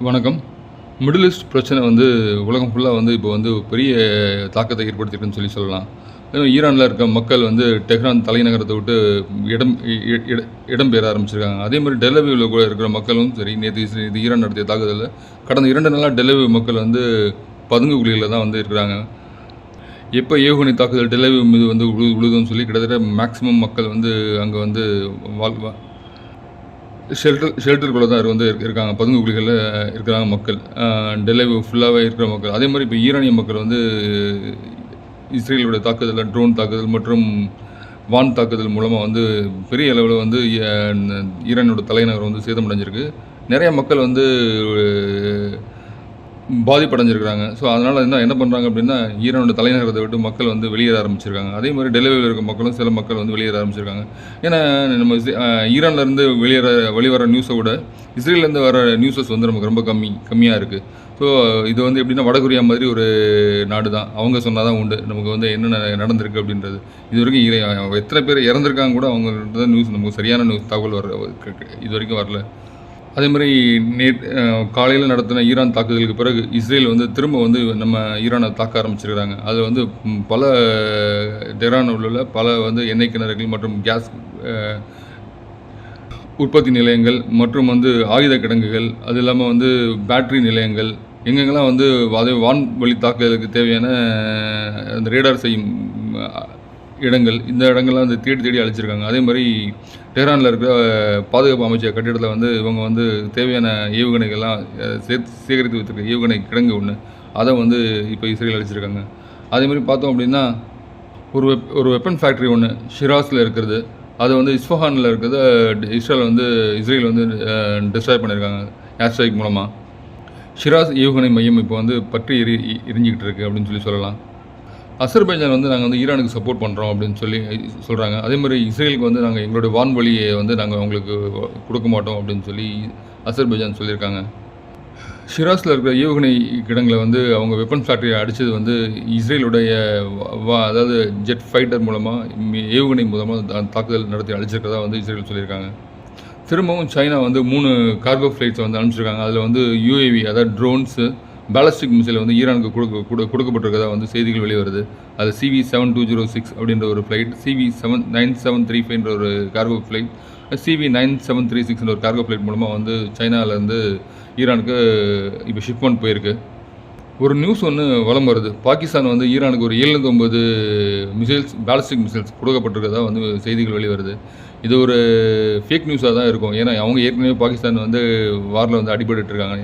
வணக்கம். Middle east பிரச்சனை வந்து உலகம் ஃபுல்லா வந்து இப்போ வந்து பெரிய தாக்கத்தை ஏற்படுத்தியிருக்குன்னு சொல்லலாம். ஈரான்ல இருக்க மக்கள் வந்து டெஹ்ரான் தலைநகரத்த விட்டு இடம் இ இட இடம்பெயர ஆரம்பிச்சிருக்காங்க. அதேமாதிரி டெல் கூட இருக்கிற மக்களும் சரி, நேத்து இது ஈரான் நடத்திய தாக்குதல்ல கடந்த 2 நாளா டெல் மக்கள் வந்து பதுங்கு குழியில தான் வந்து இருக்கிறாங்க. எப்போ ஏவுகணை தாக்குதல் டெல் மீது வந்து விழுதுன்னு சொல்லி கிட்டத்தட்ட மேக்ஸிமம் மக்கள் வந்து அங்கே வந்து ஷெல்டருக்குள்ளே தான் வந்து இருக்காங்க. பதுங்கு குழிகளில் இருக்கிறாங்க மக்கள். டெல் ஃபுல்லாகவே இருக்கிற மக்கள். அதே மாதிரி இப்போ ஈரானிய மக்கள் வந்து இஸ்ரேலுடைய தாக்குதல், ட்ரோன் தாக்குதல் மற்றும் வான் தாக்குதல் மூலமாக வந்து பெரிய அளவில் வந்து ஈரானோட தலைநகரம் வந்து சேதமடைஞ்சிருக்கு. நிறைய மக்கள் வந்து பாதிப்படைஞ்சிருக்கிறாங்க. ஸோ அதனால் என்ன பண்ணுறாங்க அப்படின்னா, ஈரானோட தலைநகரத்தை விட்டு மக்கள் வந்து வெளியேற ஆரம்பிச்சிருக்காங்க. அதே மாதிரி டெல்லியில் இருக்க மக்களும் சில மக்கள் வந்து வெளியேற ஆரம்பிச்சிருக்காங்க. ஏன்னா நம்ம ஈரான்லேருந்து வெளிவர நியூஸை விட இஸ்ரேல்லேருந்து வர நியூஸஸ் வந்து நமக்கு ரொம்ப கம்மியாக இருக்குது. ஸோ இது வந்து எப்படின்னா வடகொரியா மாதிரி ஒரு நாடு தான். அவங்க சொன்னால் தான் உண்டு நமக்கு வந்து என்ன நடந்திருக்கு அப்படின்றது. இது வரைக்கும் எத்தனை பேர் இறந்துருக்காங்க கூட அவங்கள்ட்ட நியூஸ் நமக்கு சரியான நியூஸ் தகவல் இது வரைக்கும் வரல. அதே மாதிரி காலையில் நடத்தின ஈரான் தாக்குதலுக்கு பிறகு இஸ்ரேல் வந்து திரும்ப வந்து நம்ம ஈரானை தாக்க ஆரம்பிச்சிருக்கிறாங்க. அது வந்து பல டெஹ்ரானில் உள்ள பல வந்து எண்ணெய் கிணறுகள் மற்றும் கேஸ் உற்பத்தி நிலையங்கள் மற்றும் வந்து ஆயுத கிடங்குகள், அது இல்லாமல் வந்து பேட்டரி நிலையங்கள், எங்கெங்கெல்லாம் வந்து அதே வான்வழி தாக்குதலுக்கு தேவையான அந்த ரேடார் செய்யும் இடங்கள், இந்த இடங்கள்லாம் வந்து தேடி அழிச்சிருக்காங்க. அதே மாதிரி டெஹ்ரானில் இருக்கிற பாதுகாப்பு அமைச்சர் கட்டிடத்தில் வந்து இவங்க வந்து தேவையான ஏவுகணைகள்லாம் சேகரித்து வச்சுருக்க ஏவுகணை கிடங்கு ஒன்று, அதை வந்து இப்போ இஸ்ரேல் அழிச்சிருக்காங்க. அதே மாதிரி பார்த்தோம் அப்படின்னா ஒரு வெப்பன் ஃபேக்ட்ரி ஒன்று ஷிராஸில் இருக்கிறது, அதை வந்து இஸ்ஃபஹானில் இருக்கிறத இஸ்ரேல் வந்து டிஸ்ட்ராய் பண்ணியிருக்காங்க ஏர் ஸ்ட்ரைக் மூலமாக. ஷிராஸ் ஏவுகணை மையம் இப்போ வந்து பற்றி எரிஞ்சிக்கிட்டு இருக்குது அப்படின்னு சொல்லலாம். அசர்பைஜான் வந்து நாங்கள் வந்து ஈரானுக்கு சப்போர்ட் பண்ணுறோம் அப்படின்னு சொல்கிறாங்க. அதே மாதிரி இஸ்ரேலுக்கு வந்து நாங்கள் எங்களுடைய வான்வழியை வந்து நாங்கள் அவங்களுக்கு கொடுக்க மாட்டோம் அப்படின்னு சொல்லி அசர்பைஜான் சொல்லியிருக்காங்க. ஷிராஸில் இருக்கிற ஏவுகணை கிடங்கில் வந்து அவங்க வெப்பன் ஃபேக்டரியை அடித்தது வந்து இஸ்ரேலுடைய அதாவது ஜெட் ஃபைட்டர் மூலமாக ஏவுகணை மூலமாக தாக்குதல் நடத்தி அழிச்சிருக்கிறதா வந்து இஸ்ரேல் சொல்லியிருக்காங்க. திரும்பவும் சைனா வந்து 3 கார்கோ ஃப்ளைட்ஸை வந்து அனுப்பிச்சிருக்காங்க. அதில் வந்து UAV அதாவது ட்ரோன்ஸு, பேலஸ்டிக் மிசைல் வந்து ஈரானுக்கு கொடுக்கப்பட்டிருக்கதா வந்து செய்திகள் வெளிவருது. அது CV7206 அப்படின்ற ஒரு ஃப்ளைட், CV9735 ஒரு கார்கோ ஃப்ளைட், CV9736 ஒரு கார்கோ ஃப்ளைட் மூலமாக வந்து சைனாவிலேருந்து ஈரானுக்கு இப்போ ஷிப்மெண்ட் போயிருக்கு. ஒரு நியூஸ் ஒன்று வலம் வருது. பாகிஸ்தான் வந்து ஈரானுக்கு ஒரு 79 பேலஸ்டிக் மிசைல்ஸ் கொடுக்கப்பட்டிருக்கதா வந்து செய்திகள் வெளிவருது. இது ஒரு ஃபேக் நியூஸாக தான் இருக்கும். ஏன்னா அவங்க ஏற்கனவே பாகிஸ்தான் வந்து வாரில் வந்து அடிபட்டுருக்காங்க.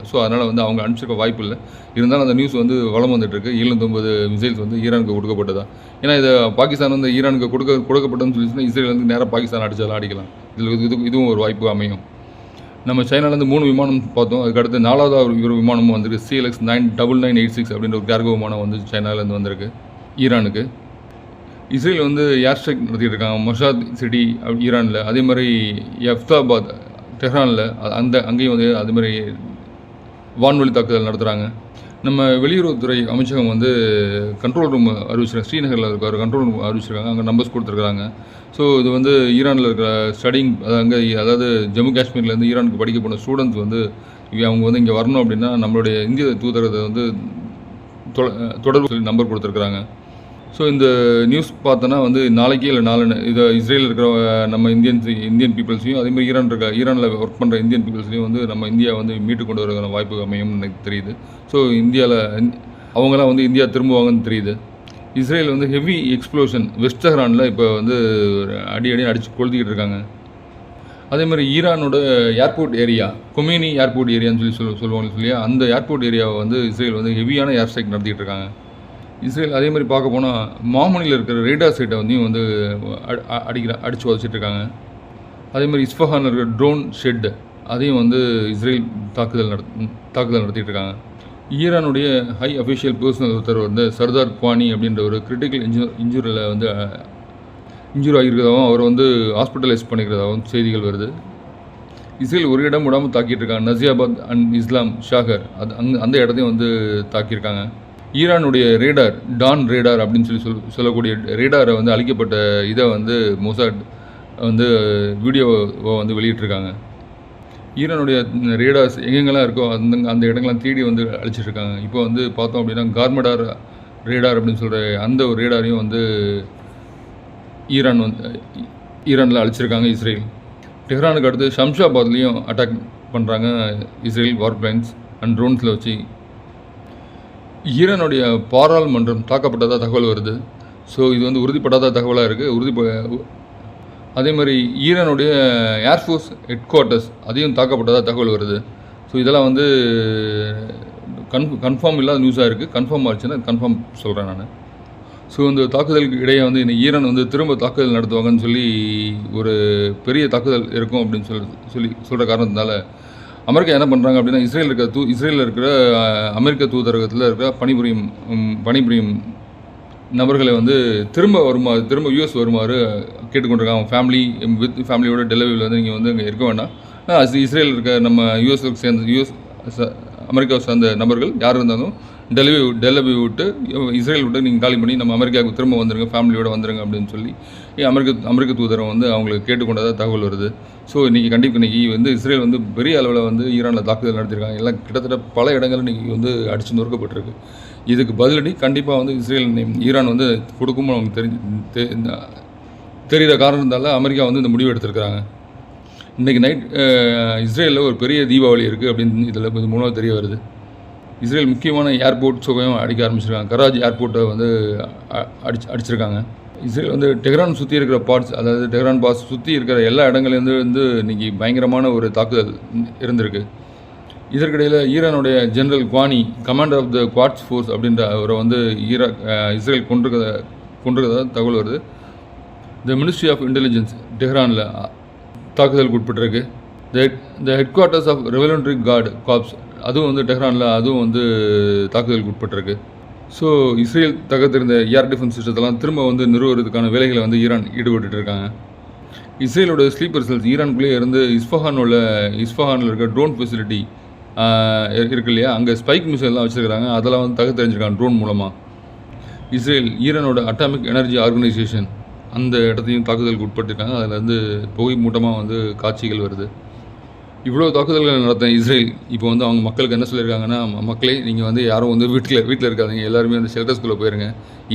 ஸோ அதனால் வந்து அவங்க அனுப்பிச்சிருக்க வாய்ப்பு இல்லை. இருந்தாலும் அந்த நியூஸ் வந்து வளம் வந்துட்டுருக்கு. 79 மிசைல்ஸ் வந்து ஈரானுக்கு கொடுக்கப்பட்டதா. ஏன்னா இதை பாகிஸ்தான் வந்து ஈரானுக்கு கொடுக்கப்பட்டதுன்னு சொல்லிச்சுன்னா இஸ்ரேல் வந்து நேராக பாகிஸ்தான் அடித்தாலும் அடிக்கலாம். இதுவும் ஒரு வாய்ப்பு அமையும். நம்ம சைனாலேருந்து 3 விமானம் பார்த்தோம். அதுக்கடுத்து 4வது ஒரு விமானமும் வந்துருக்கு. CLX 9986 அப்படின்ற ஒரு கார்கோ விமானம் வந்து சைனாலேருந்து வந்திருக்கு ஈரானுக்கு. இஸ்ரேல் வந்து ஏர் ஸ்ட்ரைக் நடத்திட்டு இருக்காங்க மொசாத் சிட்டி ஈரானில். அதே மாதிரி எஃப்தாபாத் டெஹ்ரானில் அங்கேயும் வந்து அது மாதிரி வான்வழி தாக்குதல் நடத்துகிறாங்க. நம்ம வெளியுறவுத்துறை அமைச்சகம் வந்து கண்ட்ரோல் ரூம் அறிவிச்சிருக்காங்க. ஸ்ரீநகரில் இருக்க ஒரு கண்ட்ரோல் ரூம் அறிவிச்சிருக்காங்க. அங்கே நம்பர்ஸ் கொடுத்துருக்காங்க. ஸோ இது வந்து ஈரானில் இருக்கிற ஸ்டடிங் அதாவது ஜம்மு காஷ்மீர்லேருந்து ஈரானுக்கு படிக்க போன ஸ்டூடெண்ட்ஸ் வந்து அவங்க வந்து இங்கே வரணும் அப்படின்னா நம்மளுடைய இந்திய தூதரகத்தை வந்து தொடர்பு சொல்லி நம்பர் கொடுத்துருக்குறாங்க. ஸோ இந்த நியூஸ் பார்த்தோன்னா வந்து நாளைக்கு இல்லை நாளை இதை இஸ்ரேலில் இருக்கிற நம்ம இந்தியன் பீப்புள்ஸையும் அதேமாதிரி ஈரானில் ஒர்க் பண்ணுற இந்தியன் பீப்புள்ஸ்லையும் வந்து நம்ம இந்தியா வந்து மீட்டு கொண்டு வரதுக்கான வாய்ப்பு அமையும்னு எனக்கு தெரியுது. ஸோ இந்தியாவில் அவங்களாம் வந்து இந்தியா திரும்புவாங்கன்னு தெரியுது. இஸ்ரேல் வந்து ஹெவி எக்ஸ்ப்ளோஷன் வெஸ்ட் டெஹ்ரானில் இப்போ வந்து அடித்து கொளுத்திக்கிட்டு இருக்காங்க. அதே மாதிரி ஈரானோட ஏர்போர்ட் ஏரியா கொமேனி ஏர்போர்ட் ஏரியான்னு சொல்லுவாங்க இல்லையா, அந்த ஏர்போர்ட் ஏரியாவை வந்து இஸ்ரேல் வந்து ஹெவியான ஏர் ஸ்ட்ரைக் நடத்திக்கிட்டு இருக்காங்க. இஸ்ரேல் அதே மாதிரி பார்க்க போனால் மாமனியில் இருக்கிற ரேடார் சைட்டை வந்து அடித்து உதச்சிட்ருக்காங்க. அதே மாதிரி இஸ்ஃபஹானில் இருக்கிற ட்ரோன் ஷெட்டு அதையும் வந்து இஸ்ரேல் தாக்குதல் நடத்திட்டு இருக்காங்க. ஈரானுடைய ஹை அஃபிஷியல் பர்சனல் ஒருத்தர் வந்து சர்தார் குவானி அப்படின்ற ஒரு கிரிட்டிக்கல் இன்ஜுரியில் வந்து இன்ஜூரி ஆகியிருக்கிறதாகவும் அவர் வந்து ஹாஸ்பிட்டலைஸ் பண்ணிக்கிறதாகவும் செய்திகள் வருது. இஸ்ரேல் ஒரு இடம் விடாமல் தாக்கிட்டு இருக்காங்க. நசியாபாத் அண்ட் இஸ்லாம் ஷாகர் அந்த இடத்தையும் வந்து தாக்கியிருக்காங்க. ஈரானுடைய ரேடார் டான் ரேடார் அப்படின்னு சொல்லக்கூடிய ரேடாரை வந்து அழிக்கப்பட்ட இதை வந்து மொசாட் வந்து வீடியோவை வந்து வெளியிட்டிருக்காங்க. ஈரானுடைய ரேடார்ஸ் எங்கெங்கெல்லாம் இருக்கோ அந்த இடங்கள்லாம் தேடி வந்து அழிச்சிட்ருக்காங்க. இப்போ வந்து பார்த்தோம் அப்படின்னா கார்மடார் ரேடார் அப்படின்னு சொல்கிற அந்த ஒரு ரேடாரையும் வந்து ஈரானில் அழிச்சிருக்காங்க இஸ்ரேல். டெஹ்ரானுக்கு அடுத்து ஷம்ஷாபாத்லேயும் அட்டாக் பண்ணுறாங்க இஸ்ரேல் வார்பிளைன்ஸ் அண்ட் ட்ரோன்ஸில் வச்சு. ஈரானுடைய பாராளுமன்றம் தாக்கப்பட்டதாக தகவல் வருது. ஸோ இது வந்து உறுதிப்படாத தகவலாக இருக்குது. அதே மாதிரி ஈரானுடைய ஏர்ஃபோர்ஸ் ஹெட் குவார்ட்டர்ஸ் அதையும் தாக்கப்பட்டதாக தகவல் வருது. ஸோ இதெல்லாம் வந்து கன்ஃபார்ம் இல்லாத நியூஸாக இருக்குது. கன்ஃபார்ம் ஆச்சுன்னா கன்ஃபார்ம் சொல்கிறேன் நான். ஸோ இந்த தாக்குதலுக்கு இடையே வந்து இன்னைக்கு ஈரான் வந்து திரும்ப தாக்குதல் நடத்துவாங்கன்னு சொல்லி ஒரு பெரிய தாக்குதல் இருக்கும் அப்படின்னு சொல்கிற காரணத்தினால அமெரிக்கா என்ன பண்ணுறாங்க அப்படின்னா இஸ்ரேலில் இருக்கிற அமெரிக்க தூதரகத்தில் இருக்கிற பணிபுரியும் நபர்களை வந்து திரும்ப யூஎஸ் வருமாறு கேட்டுக்கொண்டிருக்காங்க. அவங்க ஃபேமிலியோட டெலிவரியில் வந்து நீங்கள் வந்து இங்கே இருக்க வேண்டாம். இஸ்ரேலில் இருக்க நம்ம அமெரிக்காவை சேர்ந்த நபர்கள் யார் இருந்தாலும் டெலிவரி விட்டு இஸ்ரேல் விட்டு நீங்கள் காலி பண்ணி நம்ம அமெரிக்காவுக்கு திரும்ப வந்துடுங்க, ஃபேமிலியோடு வந்துடுங்க அப்படின்னு சொல்லி அமெரிக்க தூதரம் வந்து அவங்களுக்கு கேட்டுக்கொண்டதாக தகவல் வருது. ஸோ இன்றைக்கி வந்து இஸ்ரேல் வந்து பெரிய அளவில் வந்து ஈரானில் தாக்குதல் நடத்திருக்காங்க. எல்லாம் கிட்டத்தட்ட பல இடங்கள் இன்றைக்கி வந்து அடித்து நொறுக்கப்பட்டிருக்கு. இதுக்கு பதிலடி கண்டிப்பாக வந்து ஈரான் வந்து கொடுக்கும்னு அவங்க தெரிகிற காரணத்தால் அமெரிக்கா வந்து இந்த முடிவு எடுத்திருக்கிறாங்க. இன்றைக்கி நைட் இஸ்ரேலில் ஒரு பெரிய தீபாவளி இருக்குது அப்படின்னு இதில் இது மூலமாக தெரிய வருது. இஸ்ரேல் முக்கியமான ஏர்போர்ட் சுகையும் அடிக்க ஆரம்பிச்சிருக்காங்க. கராஜ் ஏர்போர்ட்டை வந்து அடிச்சிருக்காங்க. இஸ்ரேல் வந்து டெஹ்ரான் சுற்றி இருக்கிற பார்ட்ஸ், அதாவது டெஹ்ரான் பாஸ் சுற்றி இருக்கிற எல்லா இடங்கள்லேருந்து வந்து இன்றைக்கி பயங்கரமான ஒரு தாக்குதல் இருந்திருக்கு. இதற்கிடையில் ஈரானுடைய general Qaani, commander of the Quds force அப்படின்ற அவரை வந்து இஸ்ரேல் கொண்டிருக்கிறதா தகவல் வருது. த மினிஸ்ட்ரி ஆஃப் இன்டெலிஜென்ஸ் டெஹ்ரானில் தாக்குதலுக்கு உட்பட்டிருக்கு. The head quarters of revolutionary guard corps அதுவும் வந்து டெஹ்ரானில் அதுவும் வந்து தாக்குதலுக்கு உட்பட்டிருக்கு. ஸோ இஸ்ரேல் தகர்த்திருந்த ஏர் டிஃபென்ஸ் சிஸ்டத்தெல்லாம் திரும்ப வந்து நிறுவுறதுக்கான வேலைகளை வந்து ஈரான் ஈடுபட்டு இருக்காங்க. இஸ்ரேலோட ஸ்லீப்பர் செல்ஸ் ஈரானுக்குள்ளே இருந்து இஸ்ஃபஹானில் இருக்க ட்ரோன் ஃபெசிலிட்டி இருக்கு இல்லையா, அங்கே ஸ்பைக் மிசைல்லாம் வச்சுருக்காங்க. அதெல்லாம் வந்து தகர்த்தெறிஞ்சிருக்காங்க ட்ரோன் மூலமாக. இஸ்ரேல் ஈரானோட அட்டாமிக் எனர்ஜி ஆர்கனைசேஷன் அந்த இடத்தையும் தாக்குதலுக்கு உட்பட்டிருக்காங்க. அதில் வந்து புகை மூட்டமாக வந்து காட்சிகள் வருது. இவ்வளோ தாக்குதல்கள் நடத்த இஸ்ரேல் இப்போ வந்து அவங்க மக்களுக்கு என்ன சொல்லியிருக்காங்கன்னா, மக்களே நீங்கள் வந்து யாரும் வந்து வீட்டில் இருக்காதீங்க, எல்லாருமே வந்து ஷெல்டர்ஸ்குள்ளே போயிருங்க,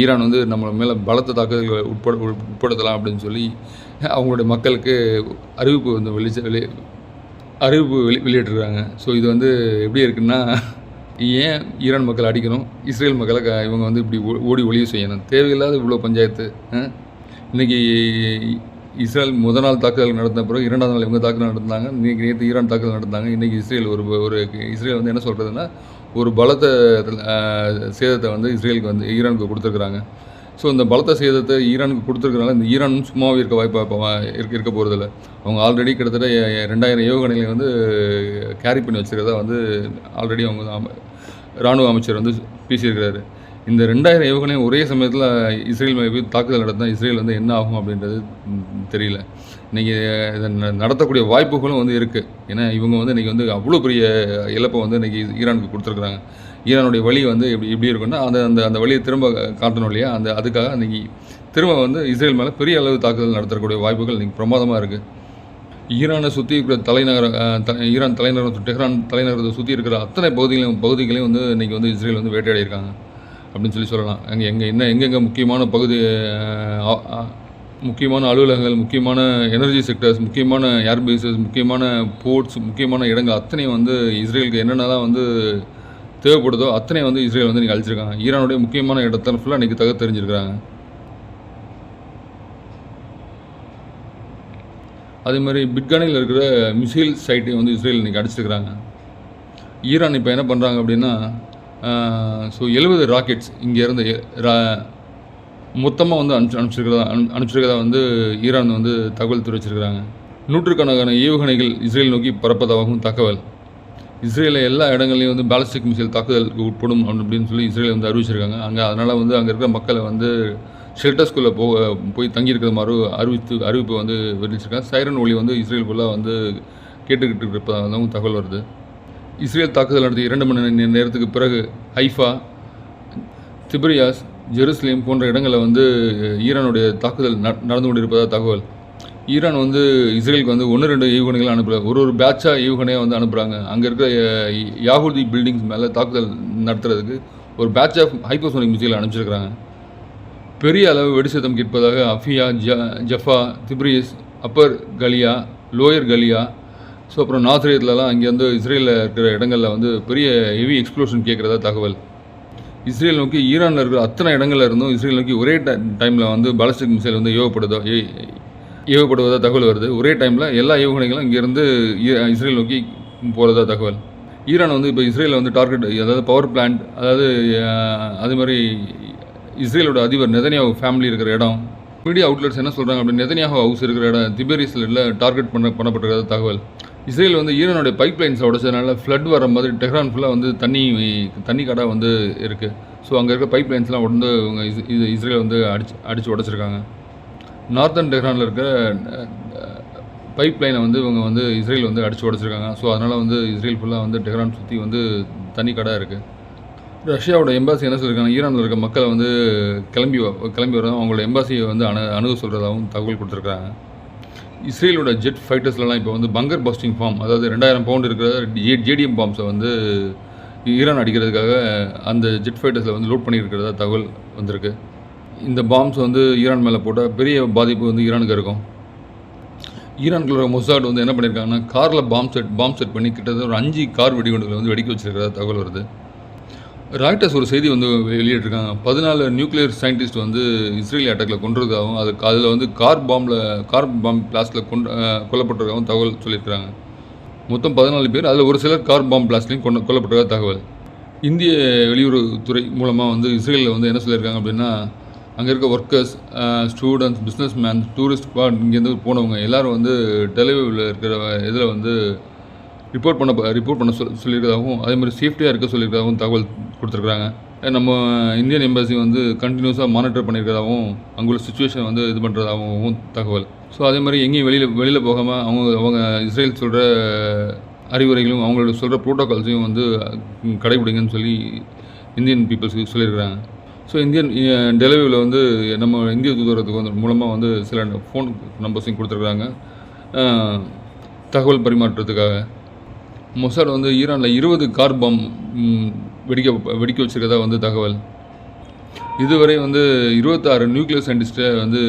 ஈரான் வந்து நம்ம மேலே பலத்த தாக்குதல்களை உட்படுத்தலாம் அப்படின்னு சொல்லி அவங்களுடைய மக்களுக்கு அறிவிப்பு வெளியிட்டிருக்காங்க. ஸோ இது வந்து எப்படி இருக்குன்னா, ஏன் ஈரான் மக்களை அடிக்கணும், இஸ்ரேல் மக்களை இவங்க வந்து இப்படி ஒளிய செய்யணும், தேவையில்லாத இவ்வளோ பஞ்சாயத்து. இன்றைக்கி இஸ்ரேல் முதல் நாள் தாக்குதல் நடந்த பிறகு 2ஆம் நாள் இவங்க தாக்குதல் நடந்தாங்க. நேற்று ஈரான் தாக்குதல் நடந்தாங்க. இன்றைக்கி இஸ்ரேல் இஸ்ரேல் வந்து என்ன சொல்கிறதுன்னா, ஒரு பலத்த சேதத்தை வந்து ஈரானுக்கு கொடுத்துருக்குறாங்க. ஸோ இந்த பலத்த சேதத்தை ஈரானுக்கு கொடுத்துருக்கனால இந்த ஈரானும் சும்மாவே இருக்க இருக்க போகிறதில்ல. அவங்க ஆல்ரெடி கிட்டத்தட்ட 2000 ஏவுகணைகளை வந்து கேரி பண்ணி வச்சுருக்கிறதா வந்து ஆல்ரெடி அவங்க இராணுவ அமைச்சர் வந்து பேசியிருக்கிறாரு. இந்த 2000 ஏவுகணையும் ஒரே சமயத்தில் இஸ்ரேல் மேலே தாக்குதல் நடந்தால் இஸ்ரேல் வந்து என்ன ஆகும் அப்படின்றது தெரியல. இன்றைக்கி இதை நடத்தக்கூடிய வாய்ப்புகளும் வந்து இருக்குது. ஏன்னா இவங்க வந்து இன்றைக்கி வந்து அவ்வளோ பெரிய இழப்பை வந்து இன்றைக்கி ஈரானுக்கு கொடுத்துருக்குறாங்க. ஈரானுடைய வழி வந்து எப்படி இருக்குன்னா, அந்த வழியை திரும்ப காட்டணும் இல்லையா, அதுக்காக இன்றைக்கி திரும்ப வந்து இஸ்ரேல் மேலே பெரிய அளவு தாக்குதல் நடத்தக்கூடிய வாய்ப்புகள் இன்றைக்கி பிரமாதமாக இருக்குது. ஈரானை சுற்றி இருக்கிற ஈரான் தலைநகரம் டெஹ்ரான் தலைநகரத்தை சுற்றி இருக்கிற அத்தனை பகுதிகளையும் வந்து இன்றைக்கி வந்து இஸ்ரேல் வந்து வேட்டையாடியிருக்காங்க அப்படின்னு சொல்லலாம். எங்கெங்கே முக்கியமான அலுவலகங்கள், முக்கியமான எனர்ஜி செக்டர்ஸ், முக்கியமான ஏர்பேஸஸ், முக்கியமான போர்ட்ஸ், முக்கியமான இடங்கள் அத்தனையும் வந்து இஸ்ரேலுக்கு என்னென்னலாம் வந்து தேவைப்படுதோ அத்தனை வந்து இஸ்ரேல் வந்து இன்றைக்கி அழிச்சிருக்காங்க. ஈரானுடைய முக்கியமான இடத்துல ஃபுல்லாக இன்றைக்கி தகர்த்தெறிஞ்சிருக்கிறாங்க. அதே மாதிரி பிட்கானில் இருக்கிற மிசைல் சைட்டையும் வந்து இஸ்ரேல் இன்றைக்கி அடிச்சிருக்கிறாங்க. ஈரான் இப்போ என்ன பண்ணுறாங்க அப்படின்னா, ஸோ 70 ராக்கெட்ஸ் இங்கேருந்து மொத்தமாக வந்து அனுப்பிச்சிருக்கிறதா வந்து ஈரான் வந்து தகவல் தெரிவிச்சிருக்கிறாங்க. 100கணக்கான ஏவுகணைகள் இஸ்ரேல் நோக்கி பறப்பதாகவும் தகவல். இஸ்ரேலில் எல்லா இடங்கள்லையும் வந்து பாலிஸ்டிக் மிசைல் தாக்குதலுக்கு உட்படும் அப்படின்னு சொல்லி இஸ்ரேல் வந்து அறிவிச்சிருக்காங்க. அதனால் வந்து அங்கே இருக்கிற மக்களை வந்து ஷெல்டர்ஸ்குள்ளே போய் தங்கியிருக்கிற மாதிரி அறிவிப்பு வந்து வெளியிட்டிருக்காங்க. சைரன் ஒளி வந்து இஸ்ரேலுக்குள்ளே வந்து கேட்டுக்கிட்டு இருப்பதாகவும் தகவல் வருது. இஸ்ரேல் தாக்குதல் நடத்தி 2 மணி நேரத்துக்கு பிறகு ஹைஃபா, திபிரியாஸ், ஜெருசலேம் போன்ற இடங்களில் வந்து ஈரானுடைய தாக்குதல் நடந்து கொண்டிருப்பதாக தகவல். ஈரான் வந்து இஸ்ரேலுக்கு வந்து 1-2 ஏவுகணைகள் அனுப்புகிறாங்க. ஒரு பேட்சாக ஏவுகணையாக வந்து அனுப்புகிறாங்க. அங்கே இருக்கிற யாகூதி பில்டிங்ஸ் மேலே தாக்குதல் நடத்துறதுக்கு ஒரு பேட்ச் ஆஃப் ஹைப்பர்சோனிக் மிசைல் அனுப்பிச்சிருக்கிறாங்க. பெரிய அளவு வெடிசத்தம் கேட்பதாக Haifa, Jaffa, Tiberias, upper Galilee, lower Galilee, so அப்புறம் நாசரேத்லலாம் அங்கே வந்து இஸ்ரேலில் இருக்கிற இடங்களில் வந்து பெரிய ஹெவி எக்ஸ்ப்ளோஷன் கேட்குறதா தகவல். இஸ்ரேல் நோக்கி ஈரானில் இருக்கிற அத்தனை இடங்களில் இருந்தும் இஸ்ரேல் நோக்கி ஒரே டைமில் வந்து பாலிஸ்டிக் மிசைல் வந்து ஏவப்படுவதாக தகவல் வருது. ஒரே டைமில் எல்லா ஏவுகணைகளும் இங்கேருந்து இஸ்ரேல் நோக்கி போகிறதா தகவல். ஈரான் வந்து இப்போ இஸ்ரேலில் வந்து டார்கெட், அதாவது பவர் பிளான்ட், அதாவது அது மாதிரி இஸ்ரேலோட அதிபர் நெதன்யாஹூ ஃபேமிலி இருக்கிற இடம், மீடியா அவுட்லெட்ஸ் என்ன சொல்கிறாங்க அப்படி நெதன்யாஹூ ஹவுஸ் இருக்கிற இடம் திபெரிஸில் டார்கெட் பண்ணப்பட்டிருக்கிறத தகவல். இஸ்ரேல் வந்து ஈரானுடைய பைப் லைன்ஸை உடச்சதுனால ஃப்ளட் வர மாதிரி டெஹ்ரான் ஃபுல்லாக வந்து தண்ணி காடாக வந்து இருக்குது. ஸோ அங்கே இருக்க பைப் லைன்ஸ்லாம் உடந்து இஸ்ரேல் வந்து அடித்து உடச்சிருக்காங்க. நார்த்தன் டெஹ்ரானில் இருக்க பைப் லைனை வந்து இவங்க வந்து இஸ்ரேல் வந்து அடித்து உடச்சிருக்காங்க. ஸோ அதனால் வந்து இஸ்ரேல் ஃபுல்லாக வந்து டெஹ்ரான் சுற்றி வந்து தண்ணி காடாக இருக்குது. ரஷ்யாவோட எம்பாசி என்ன சொல்லியிருக்காங்க, ஈரானில் இருக்க மக்களை வந்து கிளம்பி வரதும் அவங்களோட எம்பாசியை வந்து அணுக சொல்கிறதாகவும் தகவல் கொடுத்துருக்காங்க. இஸ்ரேலோட ஜெட் ஃபைட்டர்ஸ்லாம் இப்போ வந்து பங்கர் பஸ்டிங் ஃபார்ம், அதாவது 2000 பவுண்ட் இருக்கிற ஜேடிஎம் பாம்ஸை வந்து ஈரான் அடிக்கிறதுக்காக அந்த ஜெட் ஃபைட்டர்ஸில் வந்து லோட் பண்ணியிருக்கிறதா தகவல் வந்திருக்கு. இந்த பாம்ஸ் வந்து ஈரான் மேலே போட்டால் பெரிய பாதிப்பு வந்து ஈரானுக்கு இருக்கும். ஈரானுக்குள்ள மொசாட் வந்து என்ன பண்ணியிருக்காங்கன்னா காரில் பாம் செட் பண்ணி கிட்டத்தட்ட ஒரு 5 கார் வெடிகுண்டுகளை வந்து வெடிக்க வச்சிருக்கிறதா தகவல் வருது. ராய்டர்ஸ் ஒரு செய்தி வந்து வெளியிட்டிருக்காங்க. 14 நியூக்ளியர் சயின்டிஸ்ட் வந்து இஸ்ரேலி அட்டாக்கில் கொண்டிருக்காகவும் அதில் வந்து கார் பாம் பிளாஸ்டில் கொல்லப்பட்டிருக்காகவும் தகவல் சொல்லியிருக்கிறாங்க. மொத்தம் 14 பேர், அதில் ஒரு சிலர் கார் பாம் பிளாஸ்ட்லையும் கொல்லப்பட்டிருக்க தகவல். இந்திய வெளியுறவுத்துறை மூலமாக வந்து இஸ்ரேலில் வந்து என்ன சொல்லியிருக்காங்க அப்படின்னா, அங்கே இருக்க workers, students, business man, tourist squad, இங்கேருந்து போனவங்க எல்லோரும் வந்து டெலிவரியில் இருக்கிற இதில் வந்து ரிப்போர்ட் பண்ண சொல்லியிருக்கிறதாகவும் அதே மாதிரி சேஃப்டியாக இருக்க சொல்லியிருக்கிறதாகவும் தகவல் கொடுத்துருக்குறாங்க. நம்ம இந்தியன் எம்பசி வந்து கண்டினியூஸாக மானிட்டர் பண்ணியிருக்கிறதாகவும் அங்குள்ள சுச்சுவேஷன் வந்து இது பண்ணுறதாகவும் தகவல். ஸோ அதே மாதிரி எங்கேயும் வெளியில் போகாமல் அவங்க இஸ்ரேல் சொல்கிற அறிவுரைகளும் அவங்களோட சொல்கிற ப்ரோட்டோகால்ஸையும் வந்து கடைபிடிங்கன்னு சொல்லி இந்தியன் பீப்புள்ஸுக்கு சொல்லியிருக்கிறாங்க. ஸோ இந்தியன் டெலிவரியில் வந்து நம்ம இந்திய தூதரத்துக்கு வந்து மூலமாக வந்து சில ஃபோன் நம்பர்ஸையும் கொடுத்துருக்குறாங்க தகவல் பரிமாற்றத்துக்காக. மொசாட் வந்து ஈரானில் 20 கார் பாம் வெடிக்க வச்சிருக்கதா வந்து தகவல். இதுவரை வந்து 26 நியூக்ளியர் சயின்டிஸ்ட்டை வந்து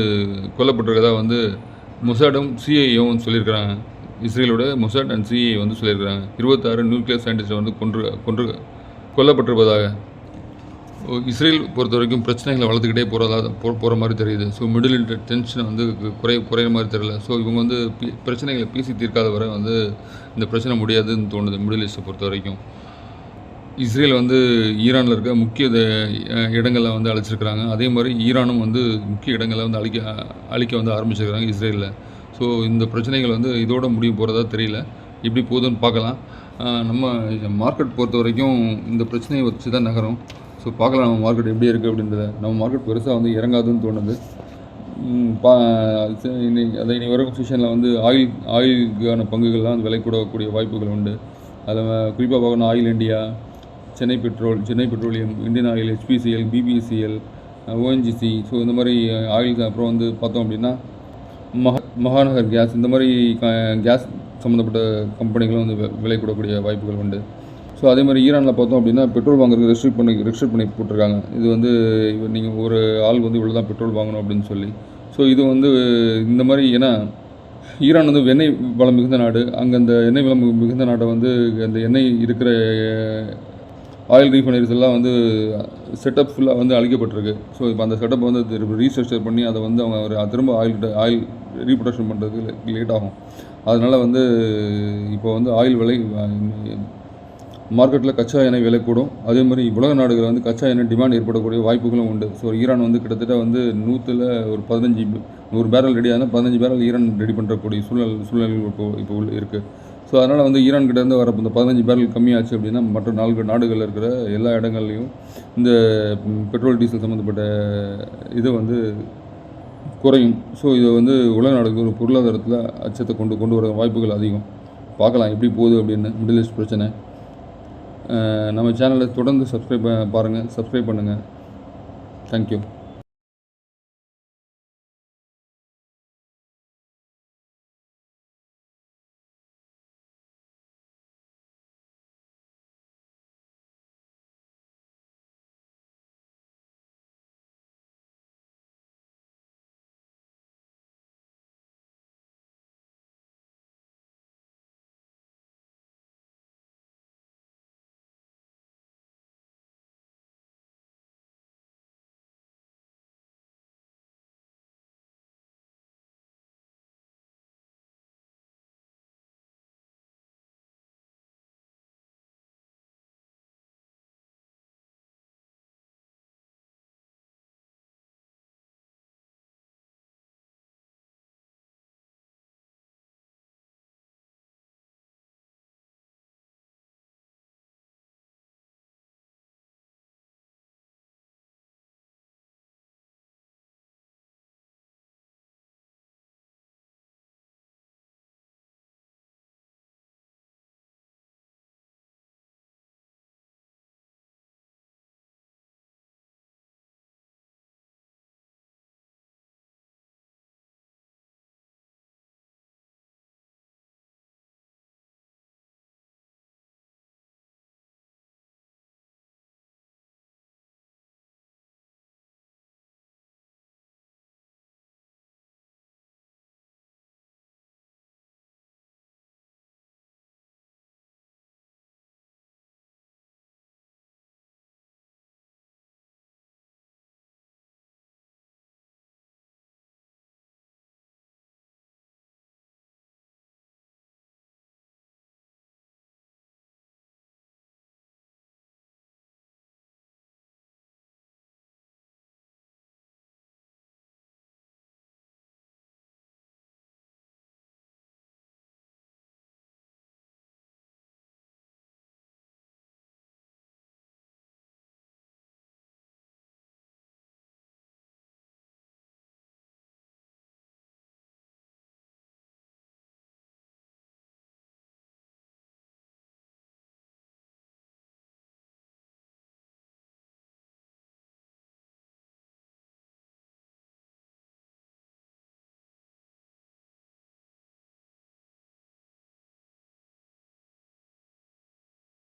கொல்லப்பட்டிருக்கதா வந்து மொசாடும் சிஐஏவும் சொல்லியிருக்கிறாங்க. இஸ்ரேலோட மொசாட் அண்ட் சிஐஏ வந்து சொல்லியிருக்கிறாங்க 26 நியூக்ளியர் சயின்டிஸ்ட்டை வந்து கொல்லப்பட்டிருப்பதாக. இஸ்ரேல் பொறுத்த வரைக்கும் பிரச்சனைகளை வளர்த்துக்கிட்டே போகிற மாதிரி தெரியுது. ஸோ மிடில் ஈஸ்ட் டென்ஷனை வந்து குறையிற மாதிரி தெரியல. ஸோ இவங்க வந்து பிரச்சனைகளை பேசி தீர்க்காத வரை வந்து இந்த பிரச்சனை முடியாதுன்னு தோணுது. மிடில் ஈஸ்ட்டை பொறுத்த வரைக்கும் இஸ்ரேல் வந்து ஈரானில் இருக்க முக்கிய இடங்களில் வந்து அழைச்சிருக்கிறாங்க. அதே மாதிரி ஈரானும் வந்து முக்கிய இடங்களை வந்து அழிக்க வந்து ஆரம்பிச்சிருக்கிறாங்க இஸ்ரேலில். ஸோ இந்த பிரச்சனைகள் வந்து இதோட முடிய போகிறதா தெரியல. எப்படி போகுதுன்னு பார்க்கலாம். நம்ம மார்க்கெட் பொறுத்த வரைக்கும் இந்த பிரச்சனையை வச்சு தான் நகரும். ஸோ பார்க்கலாம் நம்ம மார்க்கெட் எப்படி இருக்குது அப்படின்றத. நம்ம மார்க்கெட் பெருசாக வந்து இறங்காதுன்னு தோணுது. இனி வரும் செஷனில் வந்து ஆயிலுக்கான பங்குகள்லாம் வந்து விலை கூடக்கூடிய வாய்ப்புகள் உண்டு. அதில் குறிப்பாக பார்க்கணும் oil India, Chennai petroleum, Indian oil, HPCL, BPCL, ONGC. So இந்த மாதிரி ஆயில், அப்புறம் வந்து பார்த்தோம் அப்படின்னா மகாநகர் கேஸ், இந்த மாதிரி கேஸ் சம்மந்தப்பட்ட கம்பெனிகளும் வந்து விலை கூடக்கூடிய வாய்ப்புகள் உண்டு. ஸோ அதே மாதிரி ஈரானில் பார்த்தோம் அப்படின்னா பெட்ரோல் வாங்குறதுக்கு ரெஸ்ட்ரிக்ட் பண்ணி போட்டிருக்காங்க. இது வந்து நீங்கள் ஒரு ஆள் வந்து இவ்வளோ தான் பெட்ரோல் வாங்கணும் அப்படின்னு சொல்லி. ஸோ இது வந்து இந்த மாதிரி, ஏன்னா ஈரான் வந்து எண்ணெய் வளம் மிகுந்த நாடு. அங்கே அந்த எண்ணெய் வளம் மிகுந்த நாட்டை வந்து அந்த எண்ணெய் இருக்கிற ஆயில் ரீஃபைனரிஸ் எல்லாம் வந்து செட்டப் ஃபுல்லாக வந்து அழிக்கப்பட்டிருக்கு. ஸோ இப்போ அந்த செட்டப் வந்து ரீஸ்ட்ரக்சர் பண்ணி அதை வந்து அவங்க திரும்ப ஆயில் ரீப்ரொடக்ஷன் பண்ணுறதுக்கு லேட் ஆகும். அதனால் வந்து இப்போ வந்து ஆயில் விலை மார்க்கெட்டில் கச்சா எண்ணெய் விலை கூடும். அதே மாதிரி உலக நாடுகளில் வந்து கச்சா எண்ணெய் டிமாண்ட் ஏற்படக்கூடிய வாய்ப்புகளும் உண்டு. ஸோ ஈரான் வந்து கிட்டத்தட்ட வந்து 100 பேரல் ரெடி ஆனால் 15 பேரல் ஈரான் ரெடி பண்ணுறக்கூடிய சூழ்நிலைகள் இப்போ இருக்குது. ஸோ அதனால் வந்து ஈரான் கிட்டேருந்து வர இந்த 15 பேரல் கம்மியாச்சு அப்படின்னா மற்ற நாடுகளில் இருக்கிற எல்லா இடங்கள்லையும் இந்த பெட்ரோல் டீசல் சம்மந்தப்பட்ட இது வந்து குறையும். ஸோ இது வந்து உலக நாடுகளுக்கு ஒரு பொருளாதாரத்தில் அச்சத்தை கொண்டு வர வாய்ப்புகள் அதிகம். பார்க்கலாம் எப்படி போகுது அப்படின்னு மிடில் ஈஸ்ட் பிரச்சனை. நம்ம சேனலை தொடர்ந்து சப்ஸ்கிரைப் பண்ணுங்கள். தேங்க்யூ.